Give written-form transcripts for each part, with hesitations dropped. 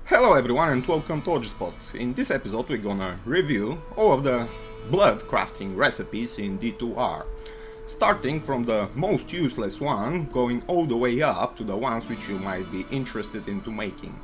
Hello everyone and welcome to Spot. In this episode we're gonna review all of the blood crafting recipes in D2R, starting from the most useless one, going all the way up to the ones which you might be interested into making.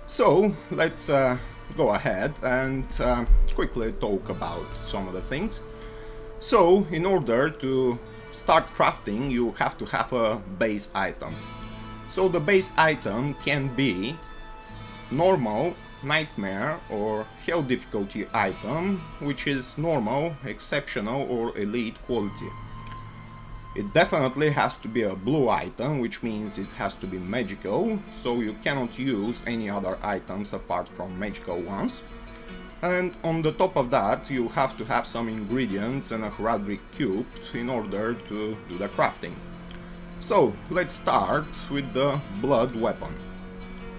So let's go ahead and quickly talk about some of the things. So in order to start crafting you have to have a base item. So the base item can be normal, nightmare or hell difficulty item, which is normal, exceptional or elite quality. It definitely has to be a blue item, which means it has to be magical, so you cannot use any other items apart from magical ones. And on the top of that you have to have some ingredients and a heraldic cube in order to do the crafting. So let's start with the blood weapon.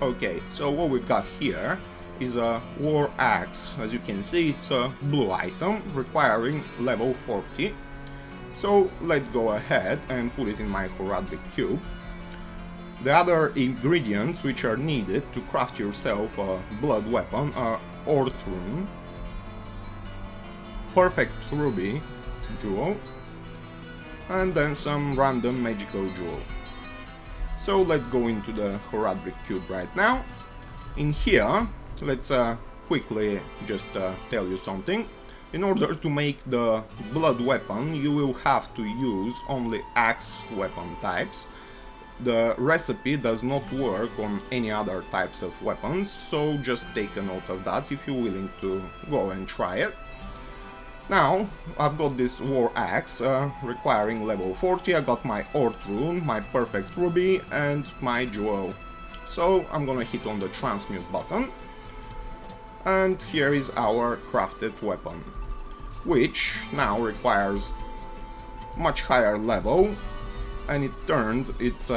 Okay, so what we've got here is a war axe. As you can see, it's a blue item requiring level 40. So let's go ahead and put it in my heraldic cube. The other ingredients which are needed to craft yourself a blood weapon are Orthrune, perfect ruby jewel, and then some random magical jewel. So let's go into the heraldic cube right now. In here, let's quickly just tell you something. In order to make the blood weapon, you will have to use only axe weapon types. The recipe does not work on any other types of weapons, so just take a note of that if you're willing to go and try it. Now, I've got this war axe requiring level 40, I got my Orthrune, my perfect ruby and my jewel. So I'm gonna hit on the transmute button. And here is our crafted weapon, which now requires much higher level, and it turned its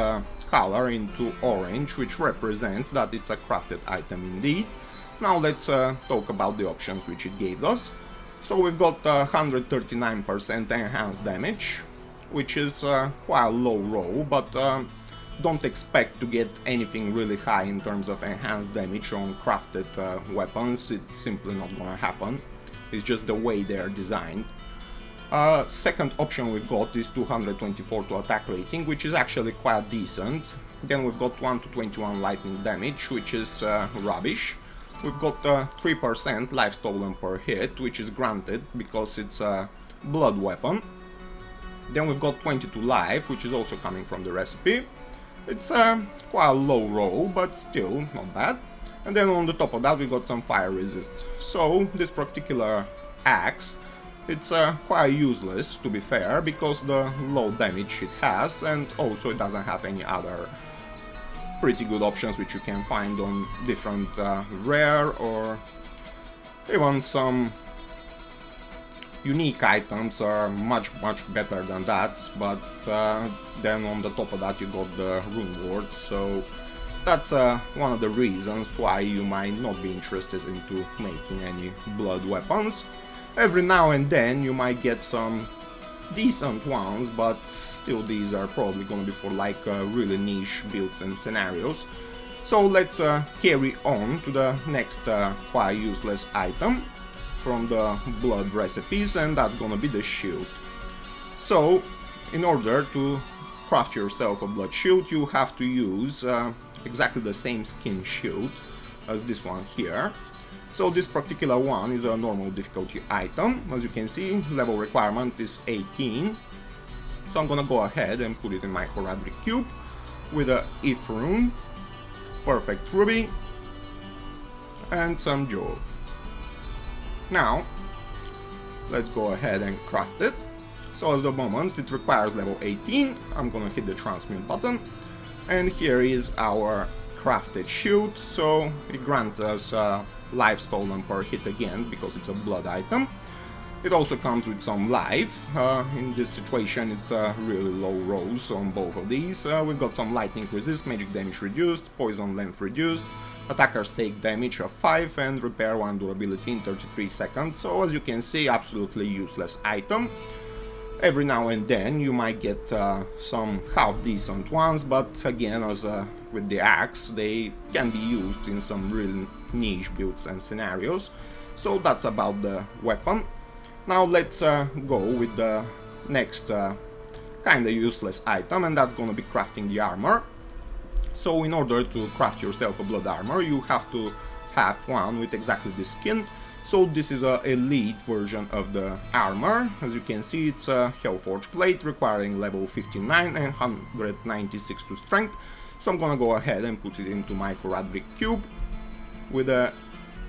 color into orange, which represents that it's a crafted item indeed. Now let's talk about the options which it gave us. So we've got 139% enhanced damage, which is quite a low roll, but don't expect to get anything really high in terms of enhanced damage on crafted weapons. It's simply not gonna happen. It's just the way they're designed. Second option we've got is 224 to attack rating, which is actually quite decent. Then we've got 1 to 21 lightning damage, which is rubbish. We've got 3% life stolen per hit, which is granted because it's a blood weapon. Then we've got 22 life, which is also coming from the recipe. It's quite a low roll, but still not bad. And then on the top of that we got some fire resist. So this particular axe, it's quite useless to be fair, because the low damage it has, and also it doesn't have any other pretty good options which you can find on different rare or even some unique items are much better than that, but then on the top of that you got the rune wards, so that's one of the reasons why you might not be interested into making any blood weapons. Every now and then you might get some decent ones, but still these are probably gonna be for like really niche builds and scenarios. So let's carry on to the next quite useless item from the blood recipes, and that's gonna be the shield. So in order to craft yourself a blood shield you have to use exactly the same skin shield as this one here. So this particular one is a normal difficulty item. As you can see, level requirement is 18. So I'm gonna go ahead and put it in my heraldic cube with a Orthrune, perfect ruby, and some jewel. Now, let's go ahead and craft it. So at the moment it requires level 18, I'm gonna hit the transmute button, and here is our crafted shield. So it grants us life stolen per hit again, because it's a blood item. It also comes with some life. In this situation it's really low rolls on both of these. We've got some lightning resist, magic damage reduced, poison length reduced, attackers take damage of 5 and repair 1 durability in 33 seconds. So as you can see, absolutely useless item. Every now and then you might get some half-decent ones, but again, as with the axe, they can be used in some real niche builds and scenarios. So that's about the weapon. Now let's go with the next kinda useless item, and that's gonna be crafting the armor. So in order to craft yourself a blood armor, you have to have one with exactly this skin. So this is a elite version of the armor. As you can see, it's a Hellforge plate requiring level 59 and 196 to strength. So I'm gonna go ahead and put it into my Horadric cube with a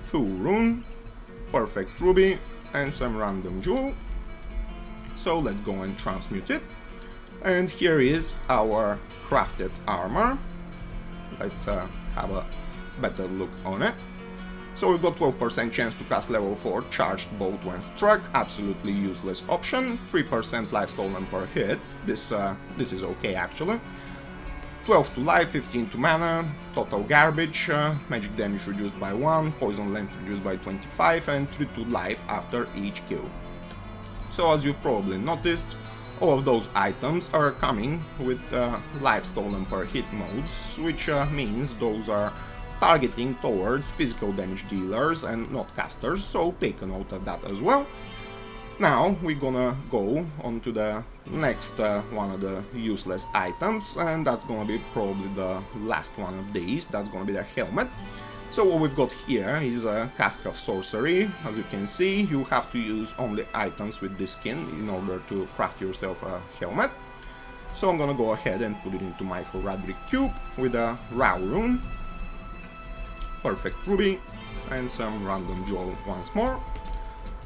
full rune, perfect ruby, and some random jewel. So let's go and transmute it. And here is our crafted armor. Let's have a better look on it. So we've got 12% chance to cast level 4 charged bolt when struck, absolutely useless option. 3% life stolen per hit, this is okay actually. 12 to life, 15 to mana, total garbage, magic damage reduced by 1, poison length reduced by 25, and 3 to life after each kill. So as you've probably noticed, all of those items are coming with life stolen per hit modes, which means those are targeting towards physical damage dealers and not casters, so take a note of that as well. Now we're gonna go on to the next one of the useless items, and that's gonna be probably the last one of these. That's gonna be the helmet. So what we've got here is a cask of sorcery. As you can see, you have to use only items with this skin in order to craft yourself a helmet. So I'm gonna go ahead and put it into my Horadric cube with a Raw rune, perfect ruby, and some random jewel once more.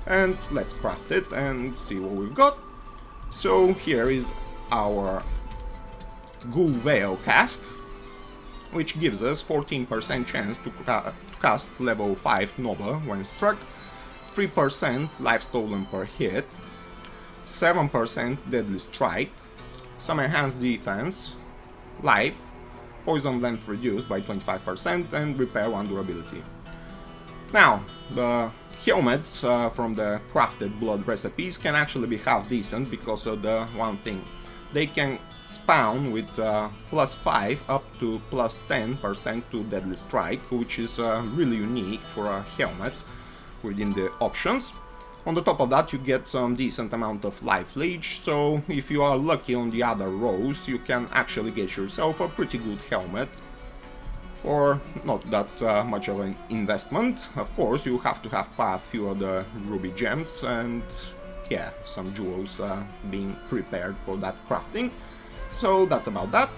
And let's craft it and see what we've got. So here is our Ghoul Veil cask, which gives us 14% chance to cast level 5 Nova when struck, 3% life stolen per hit, 7% deadly strike, some enhanced defense, life, poison length reduced by 25%, and repair 1 durability. Now, the helmets from the crafted blood recipes can actually be half decent because of the one thing. They can spawn with +5 up to +10% to deadly strike, which is really unique for a helmet within the options. On the top of that, you get some decent amount of life leech, so if you are lucky on the other rows, you can actually get yourself a pretty good helmet for not that much of an investment. Of course, you have to have a few of the ruby gems and yeah, some jewels being prepared for that crafting. So that's about that.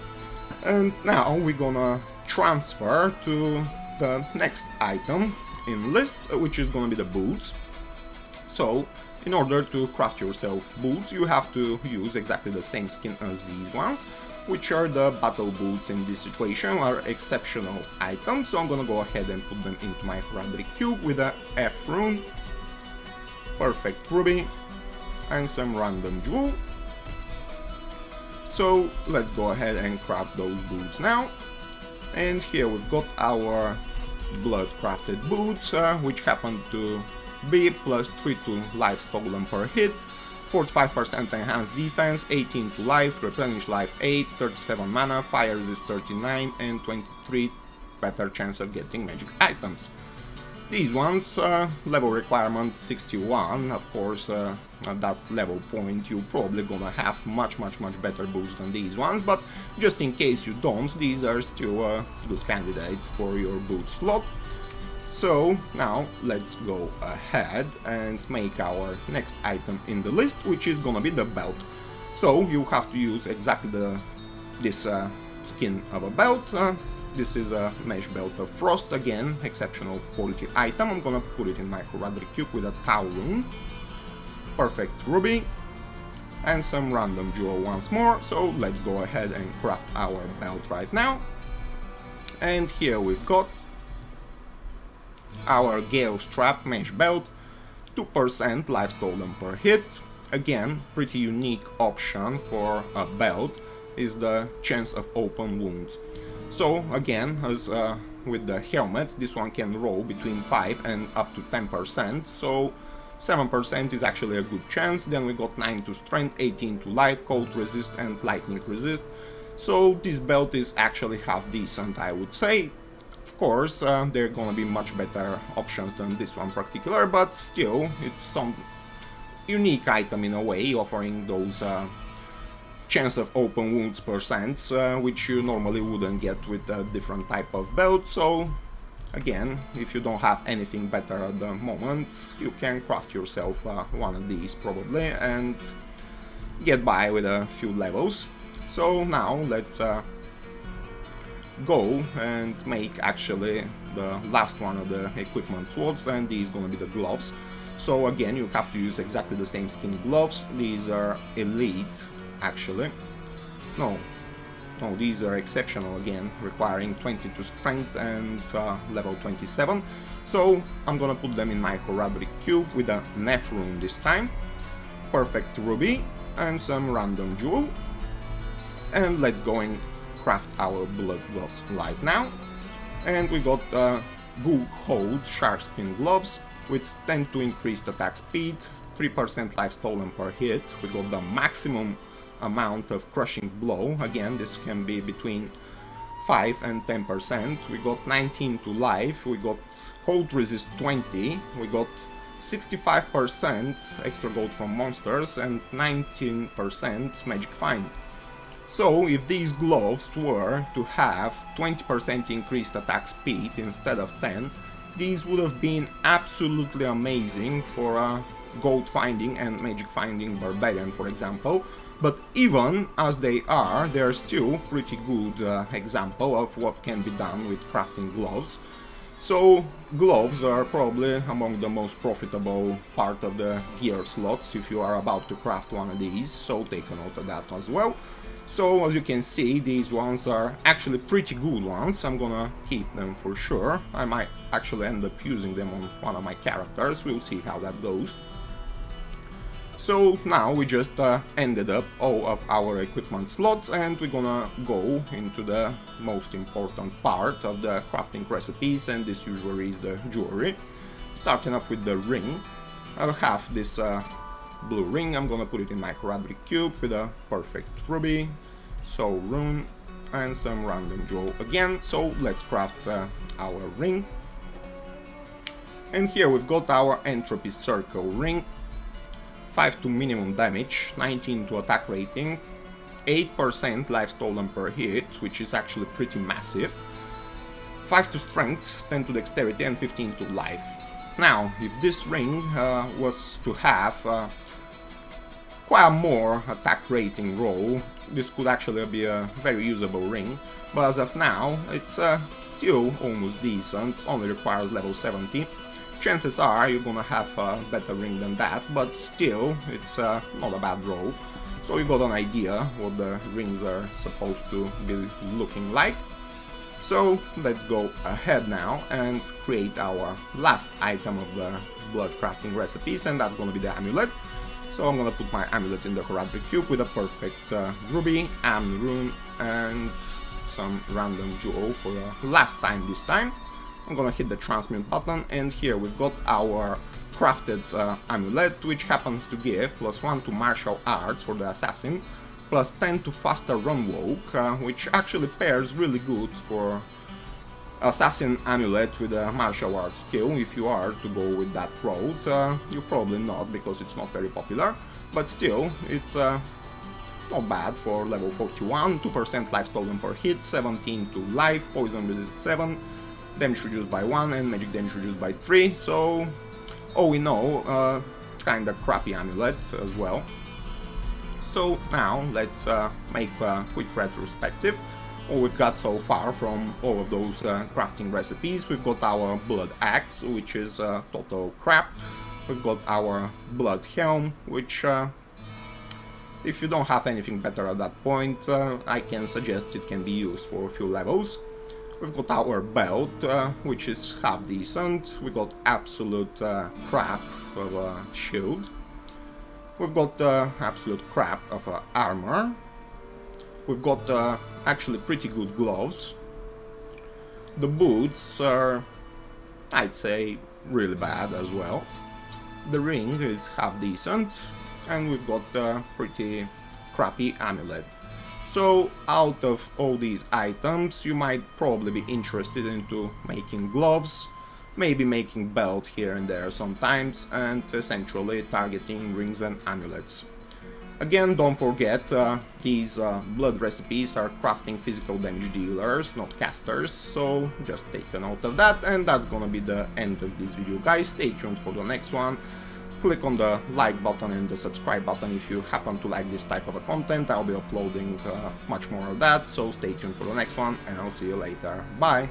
And now we're gonna transfer to the next item in list, which is gonna be the boots. So in order to craft yourself boots, you have to use exactly the same skin as these ones, which are the battle boots. In this situation are exceptional items, so I'm gonna go ahead and put them into my Horadric cube with a F rune, perfect ruby, and some random jewel. So let's go ahead and craft those boots now. And here we've got our blood crafted boots, which happen to be +3 to life stolen per hit, 45% enhanced defense, 18 to life, replenish life 8, 37 mana, fire resist 39, and 23 better chance of getting magic items. These ones, level requirement 61, of course, at that level point you're probably gonna have much better boots than these ones, but just in case you don't, these are still a good candidate for your boot slot. So now let's go ahead and make our next item in the list, which is gonna be the belt. So you have to use exactly this skin of a belt. This is a mesh belt of frost, again, exceptional quality item. I'm gonna put it in my Horadric cube with a Tau rune, perfect ruby, and some random jewel once more. So let's go ahead and craft our belt right now. And here we've got our Gale Strap mesh belt, 2% life stolen per hit. Again, pretty unique option for a belt is the chance of open wounds. So again, as with the helmets, this one can roll between 5 and up to 10%, so 7% is actually a good chance. Then we got 9 to strength, 18 to life, cold resist and lightning resist. So this belt is actually half decent, I would say. Of course, there are gonna be much better options than this one particular, but still, it's some unique item in a way, offering those chance of open wounds percents, which you normally wouldn't get with a different type of belt. So again, if you don't have anything better at the moment, you can craft yourself one of these probably and get by with a few levels. So now let's go and make actually the last one of the equipment slots, and these gonna be the gloves. So again, you have to use exactly the same skin gloves. These are elite actually. No, these are exceptional again, requiring 22 strength and level 27. So I'm gonna put them in my Horadric cube with a Neph rune this time, perfect ruby and some random jewel. And let's go and craft our blood gloves right now. And we got Goo Hold Sharkskin gloves with 10 to increased attack speed, 3% life stolen per hit. We got the maximum amount of crushing blow. Again, this can be between 5 and 10%. We got 19 to life. We got cold resist 20. We got 65% extra gold from monsters and 19% magic find. So if these gloves were to have 20% increased attack speed instead of 10, these would have been absolutely amazing for a gold finding and magic finding barbarian, for example. But even as they are still pretty good example of what can be done with crafting gloves. So gloves are probably among the most profitable part of the gear slots if you are about to craft one of these, so take a note of that as well. So as you can see, these ones are actually pretty good ones. I'm gonna keep them for sure. I might actually end up using them on one of my characters. We'll see how that goes. So now we just ended up all of our equipment slots, and we're gonna go into the most important part of the crafting recipes, and this usually is the jewelry. Starting up with the ring. I'll have this blue ring. I'm gonna put it in my Horadric cube with a perfect ruby, soul rune and some random jewel again. So let's craft our ring. And here we've got our entropy circle ring. 5 to minimum damage, 19 to attack rating, 8% life stolen per hit, which is actually pretty massive, 5 to strength, 10 to dexterity and 15 to life. Now, if this ring was to have quite a more attack rating roll, this could actually be a very usable ring, but as of now, it's still almost decent, only requires level 70. Chances are you're gonna have a better ring than that, but still, it's not a bad roll. So you got an idea what the rings are supposed to be looking like. So let's go ahead now and create our last item of the blood crafting recipes, and that's gonna be the amulet. So I'm gonna put my amulet in the Horadric cube with a perfect ruby, Am rune, and some random jewel for the last time this time. I'm gonna hit the transmute button, and here we've got our crafted amulet, which happens to give +1 to martial arts for the assassin, +10 to faster run walk, which actually pairs really good for assassin amulet with a martial arts skill. If you are to go with that road, you probably not, because it's not very popular, but still, it's not bad for level 41, 2% life stolen per hit, 17 to life, poison resist 7, damage reduced by 1 and magic damage reduced by 3, so all in all, kinda crappy amulet as well. So now let's make a quick retrospective. All we've got so far from all of those crafting recipes: we've got our blood axe, which is total crap. We've got our blood helm, which if you don't have anything better at that point, I can suggest it can be used for a few levels. We've got our belt, which is half decent. We got absolute crap of a shield. We've got absolute crap of armor. We've got actually pretty good gloves. The boots are, I'd say, really bad as well. the ring is half decent, and we've got a pretty crappy amulet. So out of all these items, you might probably be interested into making gloves, maybe making belt here and there sometimes, and essentially targeting rings and amulets. Again, don't forget, these blood recipes are crafting physical damage dealers, not casters, so just take a note of that, and that's gonna be the end of this video, guys. Stay tuned for the next one. Click on the like button and the subscribe button if you happen to like this type of a content. I'll be uploading much more of that, so stay tuned for the next one, and I'll see you later. Bye!